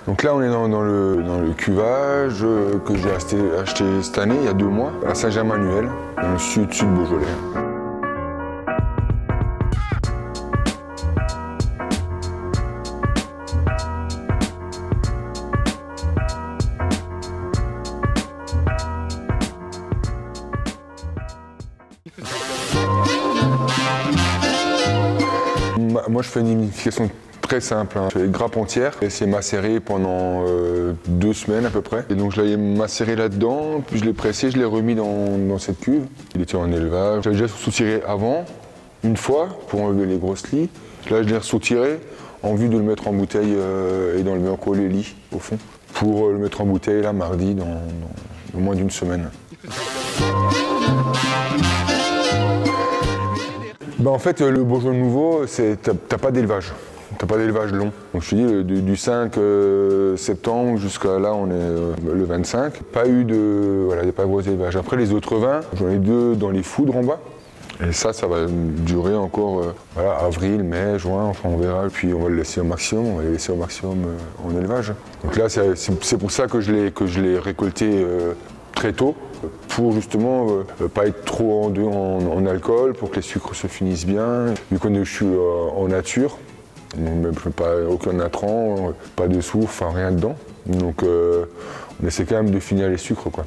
Donc là, on est dans le cuvage que j'ai acheté cette année, il y a 2 mois, à Saint-Germanuel, dans le sud Beaujolais. Moi, je fais une humidification très simple. Je fais des grappes entières, je laisse macérer pendant 2 semaines à peu près. Et donc je l'ai macéré là-dedans, puis je l'ai pressé, je l'ai remis dans cette cuve. Il était en élevage. J'avais déjà soutiré avant, une fois, pour enlever les grosses lies. Là, je l'ai ressoutiré en vue de le mettre en bouteille et d'enlever encore les lies au fond, pour le mettre en bouteille là mardi dans moins d'1 semaine. En fait, le bourgeon nouveau, t'as pas d'élevage. T'as pas d'élevage long. Donc je te dis, du 5 septembre jusqu'à là, on est le 25. Pas eu pas de gros élevage. Après, les autres vins, j'en ai 2 dans les foudres en bas. Et ça va durer encore avril, mai, juin, enfin on verra. Puis on va le laisser au maximum, en élevage. Donc là, c'est pour ça que je l'ai récolté très tôt, pour justement pas être trop en alcool, pour que les sucres se finissent bien. Vu que je suis en nature, même pas aucun intrant, pas de soufre, enfin rien dedans. Donc on essaie quand même de finir les sucres, quoi,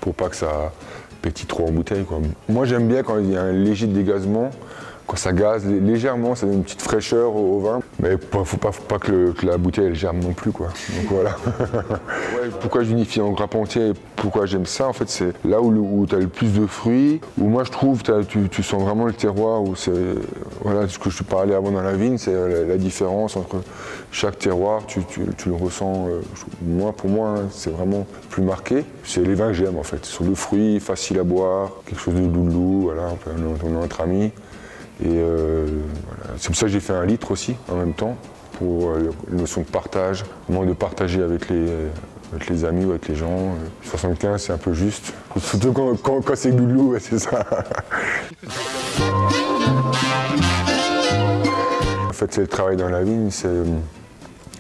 pour pas que ça pétille trop en bouteille, quoi. Moi j'aime bien quand il y a un léger dégazement. Quand ça gaze légèrement, ça donne une petite fraîcheur au vin. Mais faut pas que la bouteille elle germe non plus, quoi. Donc voilà. Pourquoi j'unifie en grappe entière et pourquoi j'aime ça, en fait, c'est là où tu as le plus de fruits, où moi je trouve tu sens vraiment le terroir, où c'est ce que je te parlais avant dans la vigne, c'est la différence entre chaque terroir, tu le ressens. Pour moi, hein, c'est vraiment plus marqué. C'est les vins que j'aime, en fait. Sur le fruit, facile à boire, quelque chose de loulou, voilà, on est entre amis. Et c'est pour ça que j'ai fait 1 litre aussi en même temps, pour la notion de partage, vraiment de partager avec les amis ou avec les gens. 75 c'est un peu juste, surtout quand c'est loulou, c'est ça. En fait, c'est le travail dans la vigne, c'est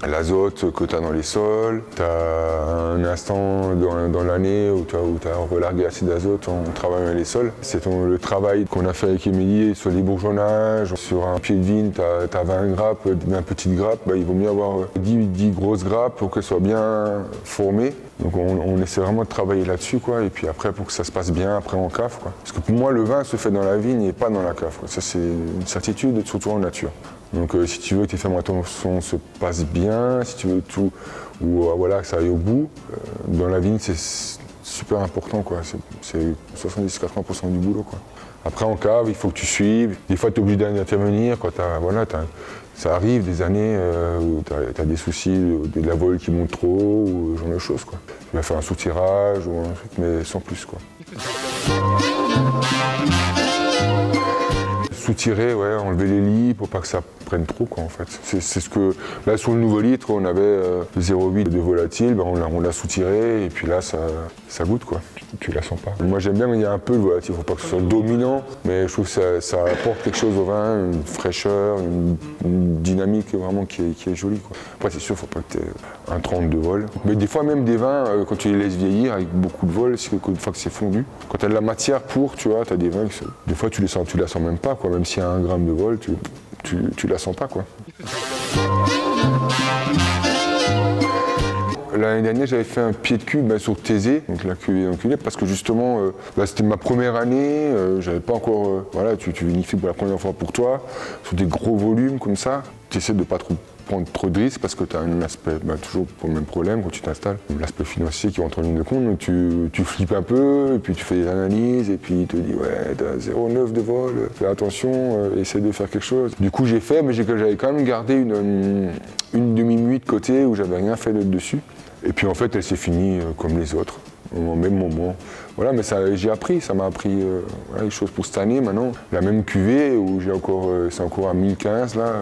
l'azote que tu as dans les sols, tu as un instant dans l'année où tu as relargué assez d'azote en travaillant avec les sols. C'est le travail qu'on a fait avec Émilie sur les bourgeonnages. Sur un pied de vigne, tu as 20 grappes, 20 petites grappes, il vaut mieux avoir 10 grosses grappes pour qu'elles soient bien formées. Donc on essaie vraiment de travailler là-dessus, quoi. Et puis après, pour que ça se passe bien, après en cave, quoi. Parce que pour moi, le vin se fait dans la vigne et pas dans la cave, quoi. Ça, c'est une certitude, surtout en nature. Donc si tu veux que tes fermentations se passent bien, si tu veux tout, ou que ça aille au bout, dans la vigne c'est super important, quoi. C'est 70-80% du boulot, quoi. Après en cave, il faut que tu suives. Des fois tu es obligé d'intervenir quand ça arrive des années où tu as des soucis de la vol qui monte trop, ou ce genre de choses, quoi. Tu vas faire un sous-tirage ou un truc, mais sans plus, quoi. Soutirer, enlever les lits pour pas que ça prenne trop, quoi, en fait. C'est ce que, là sur le nouveau litre, on avait 0,8 de volatile, on l'a soutiré et puis là ça goûte, quoi. Tu la sens pas. Moi j'aime bien quand il y a un peu de volatile, faut pas que ce soit dominant, mais je trouve que ça apporte quelque chose au vin, une fraîcheur, une dynamique vraiment qui est jolie, quoi. Après c'est sûr, faut pas que tu aies un 30 de vol. Mais des fois même des vins, quand tu les laisses vieillir avec beaucoup de vol, une fois que c'est fondu, quand tu as de la matière pour, tu vois, tu as des vins, des fois tu la sens même pas, quoi. Même s'il y a 1 gramme de vol, tu la sens pas, quoi. L'année dernière, j'avais fait un pied de cube sur Thésée, donc la cuvée enculée, parce que justement, c'était ma première année, j'avais pas encore, tu vinifies pour la première fois pour toi, sur des gros volumes comme ça, tu essaies de pas prendre trop de risques parce que tu as un aspect, toujours pour le même problème quand tu t'installes, l'aspect financier qui rentre en ligne de compte, donc tu flippes un peu, et puis tu fais des analyses, et puis il te dit t'as 0,9 de vol, fais attention, essaie de faire quelque chose. Du coup j'ai fait, mais j'avais quand même gardé une demi-muit de côté où j'avais rien fait dessus. Et puis en fait elle s'est finie comme les autres, au même moment. Voilà, mais j'ai appris, ça m'a appris les choses pour cette année maintenant. La même cuvée où c'est encore à 1015 là,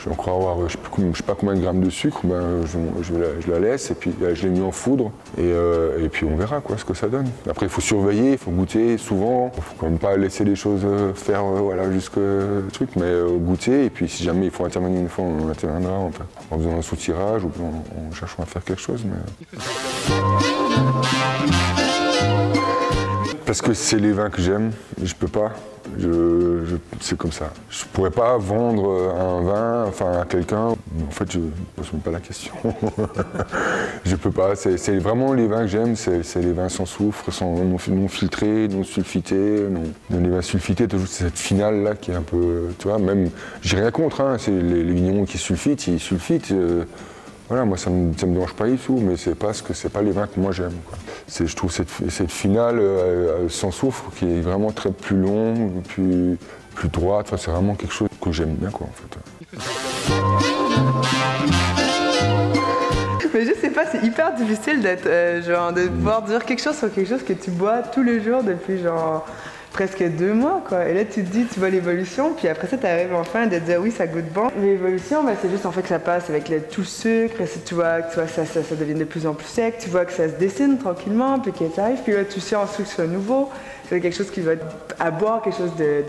je vais encore avoir je sais pas combien de grammes de sucre, ben, je la laisse et puis je l'ai mis en foudre et puis on verra quoi, ce que ça donne. Après il faut surveiller, il faut goûter souvent, il faut quand même pas laisser les choses faire voilà, jusqu'au truc, mais goûter et puis si jamais il faut intervenir une fois, on interviendra en faisant un sous-tirage ou en cherchant à faire quelque chose. Mais... Parce que c'est les vins que j'aime, je peux pas. C'est comme ça. Je pourrais pas vendre un vin à quelqu'un. En fait, je ne pose même pas la question. Je peux pas. C'est vraiment les vins que j'aime, c'est les vins sans soufre, non filtrés, non sulfités. Les vins sulfités, tu as juste cette finale là qui est un peu. Tu vois, même. J'ai rien contre, hein, c'est les vignerons qui sulfitent, ils sulfitent. Voilà, moi ça me dérange pas du tout, mais c'est pas les vins que moi j'aime. Je trouve cette finale sans soufre qui est vraiment très plus longue, plus droite. Enfin, c'est vraiment quelque chose que j'aime bien quoi en fait. Mais je sais pas, c'est hyper difficile d'être de pouvoir dire quelque chose sur quelque chose que tu bois tous les jours depuis genre presque 2 mois quoi. Et là tu te dis, tu vois l'évolution, puis après ça tu arrives enfin à te dire oui ça goûte bon. L'évolution c'est juste en fait que ça passe avec tout le sucre, et tu vois que ça devient de plus en plus sec, tu vois que ça se dessine tranquillement, puis que ça arrive, puis là tu sais ensuite que c'est nouveau. C'est quelque chose qui va être à boire, quelque chose de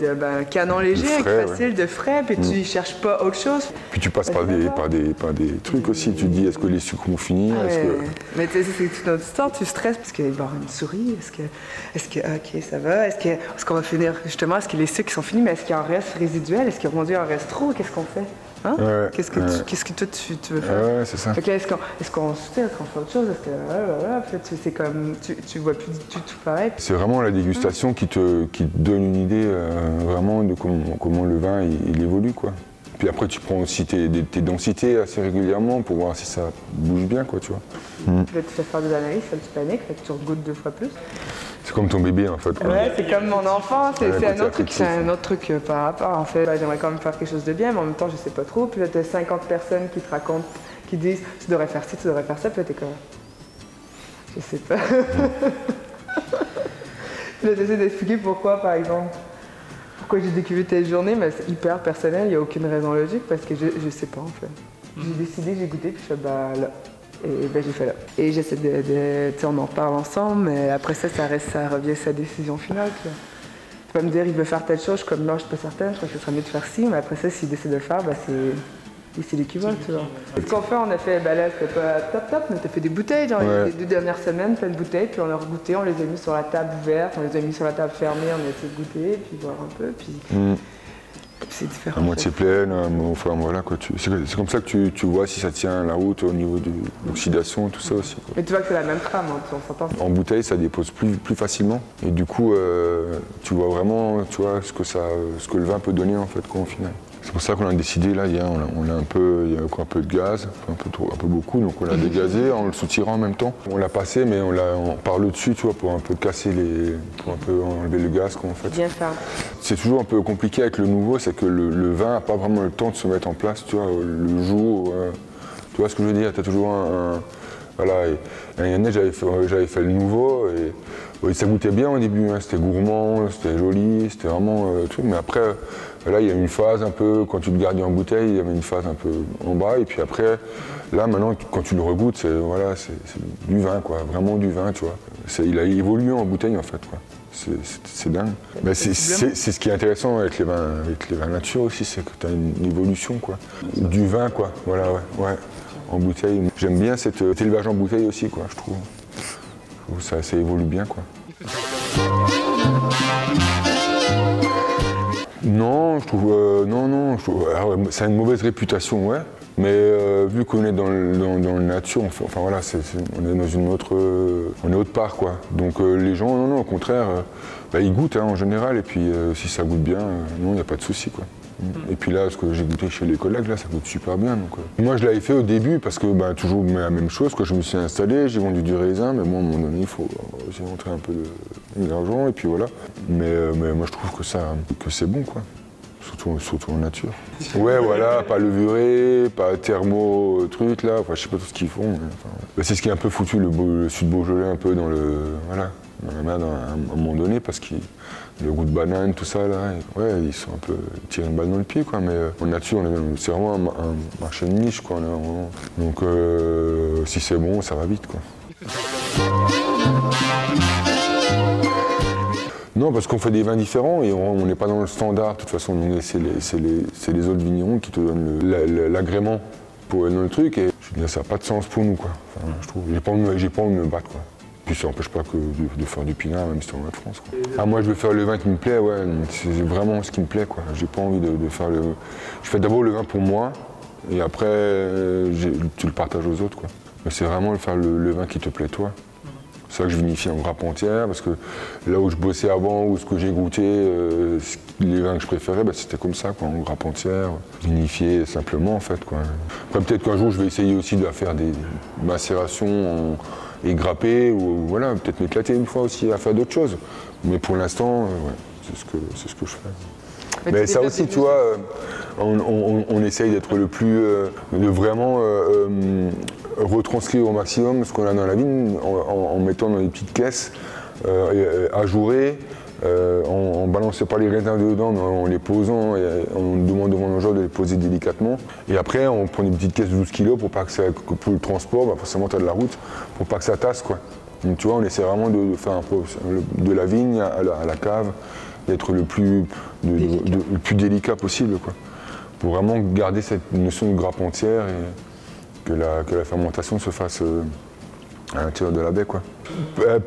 canon léger, frais, facile, de frais, puis tu ne cherches pas autre chose. Puis tu passes par des trucs aussi, tu te dis est-ce que les sucres vont finir, Mais tu sais, c'est toute notre histoire, tu stresses parce qu'il va y avoir une souris, est-ce que ok ça va, est-ce qu'on va finir justement, est-ce que les sucres sont finis, mais est-ce qu'il y a un reste résiduel, est-ce qu'il y a un reste trop, qu'est-ce qu'on fait? Hein? Qu'est-ce que toi tu veux faire? Ouais, c'est ça. Donc là, est-ce qu'on fait autre chose? En fait, c'est comme tu vois plus du tout pareil. C'est vraiment la dégustation qui te donne une idée vraiment de comment le vin il évolue quoi. Puis après tu prends aussi tes densités assez régulièrement pour voir si ça bouge bien quoi, tu vois. Tu vas te faire des analyses, ça te panique, fait que tu regoutes 2 fois plus. C'est comme ton bébé en fait. Quoi. Ouais, c'est comme mon enfant, c'est un autre truc par rapport. En fait, j'aimerais quand même faire quelque chose de bien, mais en même temps, je sais pas trop. Puis là, tu as 50 personnes qui te racontent, qui disent tu devrais faire ci, tu devrais faire ça. Puis là, t'es comme. Je sais pas. Puis là, tu essaies d'expliquer pourquoi, par exemple. Pourquoi j'ai décuvé telle journée, mais c'est hyper personnel, il n'y a aucune raison logique parce que je sais pas en fait. J'ai décidé, j'ai goûté, puis je fais bah là. Et ben j'ai fait là. Et j'essaie tu sais, on en parle ensemble, mais après ça revient à sa décision finale. Tu vas me dire, il veut faire telle chose, je suis comme non, je suis pas certaine, je crois que ce serait mieux de faire ci, mais après ça, s'il décide de le faire, bah c'est lui qui va, tu vois. Ce qu'on fait, on a fait, bah là, c'était pas top, mais on a fait des bouteilles, genre les 2 dernières semaines, plein de bouteilles, puis on a regoûté, on les a mis sur la table ouverte, on les a mis sur la table fermée, on a essayé de goûter, puis voir un peu, puis... C'est différent. À moitié pleine, voilà quoi. C'est comme ça que tu vois si ça tient la route au niveau de l'oxydation et tout ça aussi. Quoi. Mais tu vois que c'est la même trame, hein, on s'entend. En bouteille, ça dépose plus facilement. Et du coup, tu vois vraiment ce que le vin peut donner en fait, quoi, au final. C'est pour ça qu'on a décidé, là, il y a un peu de gaz, un peu beaucoup, donc on l'a dégazé en le soutirant en même temps. On l'a passé, mais on part le dessus, tu vois, pour un peu casser pour un peu enlever le gaz, quoi, en fait. Bien fait. C'est toujours un peu compliqué avec le nouveau, c'est que le vin n'a pas vraiment le temps de se mettre en place, tu vois, le jour. Tu vois ce que je veux dire? Tu as toujours voilà, et l'année dernière, j'avais fait le nouveau, et ça goûtait bien au début, hein, c'était gourmand, c'était joli, c'était vraiment truc, mais après, là, il y a une phase un peu, quand tu le gardais en bouteille, il y avait une phase un peu en bas, et puis après, là, maintenant, quand tu le regoutes, c'est du vin, quoi, vraiment du vin, tu vois. Il a évolué en bouteille, en fait, quoi. C'est dingue. Mais c'est ce qui est intéressant avec les vins nature aussi, c'est que tu as une évolution, quoi. Du vin, quoi, voilà, ouais. En bouteille. J'aime bien cet élevage en bouteille aussi, quoi, je trouve. Ça évolue bien, quoi. Non, je trouve. Non. Ça a une mauvaise réputation, ouais. Mais vu qu'on est dans la nature, enfin voilà, on est dans une autre. On est autre part, quoi. Donc les gens, non, au contraire, ils goûtent hein, en général, et puis si ça goûte bien, non, il n'y a pas de souci, quoi. Et puis là, ce que j'ai goûté chez les collègues, là, ça goûte super bien. Donc, moi, je l'avais fait au début parce que toujours la même chose. Quand je me suis installé, j'ai vendu du raisin, mais moi, à un moment donné, il faut j'ai rentré un peu d'argent, et puis voilà. Mais moi, je trouve que c'est bon, quoi. Surtout en nature. Ouais, voilà, pas levuré, pas thermo, truc là. Enfin, je sais pas tout ce qu'ils font. C'est ce qui a un peu foutu le sud Beaujolais un peu dans la merde à un moment donné, parce que le goût de banane, tout ça, là, ouais, ils sont un peu tirés une balle dans le pied, quoi. Mais en nature, c'est vraiment un marché de niche, quoi. Donc, si c'est bon, ça va vite, quoi. Non, parce qu'on fait des vins différents et on n'est pas dans le standard. De toute façon, c'est les autres vignerons qui te donnent l'agrément pour dans le truc. Et je veux dire, ça n'a pas de sens pour nous, quoi. Enfin, je trouve. J'ai pas envie de me battre, quoi. Puis ça n'empêche pas que de faire du pinard, même si c'est en France, quoi. Ah, moi, je veux faire le vin qui me plaît, ouais. C'est vraiment ce qui me plaît, quoi. J'ai pas envie de faire le. Je fais d'abord le vin pour moi et après, tu le partages aux autres, quoi. Mais c'est vraiment faire le vin qui te plaît, toi. C'est ça que je vinifie en grappe entière, parce que là où je bossais avant, ou ce que j'ai goûté, les vins que je préférais, bah, c'était comme ça, quoi, en grappe entière, vinifié simplement en fait, quoi. Après peut-être qu'un jour je vais essayer aussi de faire des macérations et grapper, ou voilà, peut-être m'éclater une fois aussi à faire d'autres choses. Mais pour l'instant, ouais, c'est ce que je fais. Mais ça aussi, tu vois, on essaye d'être le plus, de vraiment retranscrire au maximum ce qu'on a dans la vigne en mettant dans des petites caisses ajourées, en balançant pas les raisins dedans, mais en les posant et en demandant aux gens de les poser délicatement. Et après, on prend des petites caisses de 12 kg pour pas que ça, pour le transport, bah forcément tu as de la route, pour pas que ça tasse, quoi. Donc tu vois, on essaie vraiment de faire de la vigne à la cave, d'être le plus délicat possible, quoi, pour vraiment garder cette notion de grappe entière et que la fermentation se fasse à l'intérieur de la baie, quoi.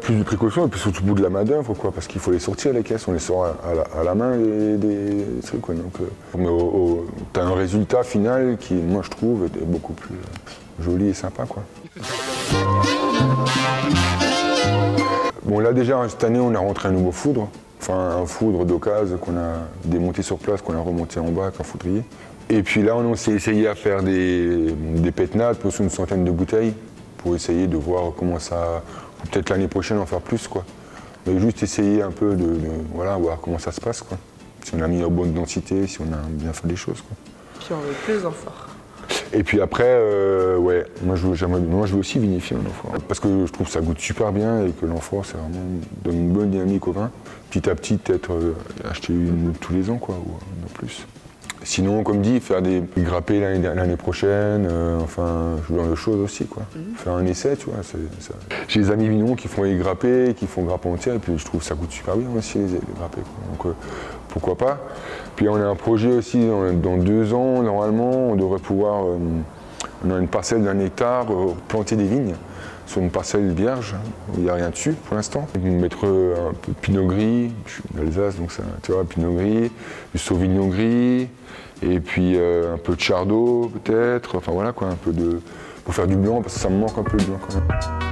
Plus de précautions et puis surtout au bout de la main-d'œuvre, quoi, parce qu'il faut les sortir les caisses, on les sort à la main des trucs, quoi. Donc, mais t'as un résultat final qui, moi je trouve, est beaucoup plus joli et sympa, quoi. Bon, là déjà cette année on a rentré un nouveau foudre. Enfin, un foudre d'occasion qu'on a démonté sur place, qu'on a remonté en bas avec un foudrier. Et puis là, on s'est essayé à faire des pétnades pour une centaine de bouteilles, pour essayer de voir comment ça... Peut-être l'année prochaine en faire plus, quoi. Mais juste essayer un peu voilà, voir comment ça se passe, quoi. Si on a mis en bonne densité, si on a bien fait les choses, quoi. Puis on veut plus d'amphores. Et puis après, ouais, moi je veux aussi vinifier un amphore. Parce que je trouve que ça goûte super bien et que l'amphore, c'est vraiment donne une bonne dynamique au vin. Petit à petit, peut-être acheter une tous les ans, quoi, ou non plus. Sinon, comme dit, faire des grappés l'année prochaine, enfin, ce genre de choses aussi, quoi. Faire un essai, tu vois. J'ai des amis vignerons qui font les grappés, qui font grappe entière, et puis je trouve que ça goûte super bien aussi, les grappés, quoi. Donc, pourquoi pas. Puis on a un projet aussi, dans 2 ans, normalement, on devrait pouvoir, on a une parcelle d'1 hectare, planter des vignes sur une parcelle vierge, où il n'y a rien dessus pour l'instant. Mettre un peu de pinot gris, je suis d'Alsace, donc ça, tu vois, pinot gris, du sauvignon gris, et puis un peu de chardonnay peut-être, enfin voilà quoi, un peu de... pour faire du blanc, parce que ça me manque un peu le blanc quand même.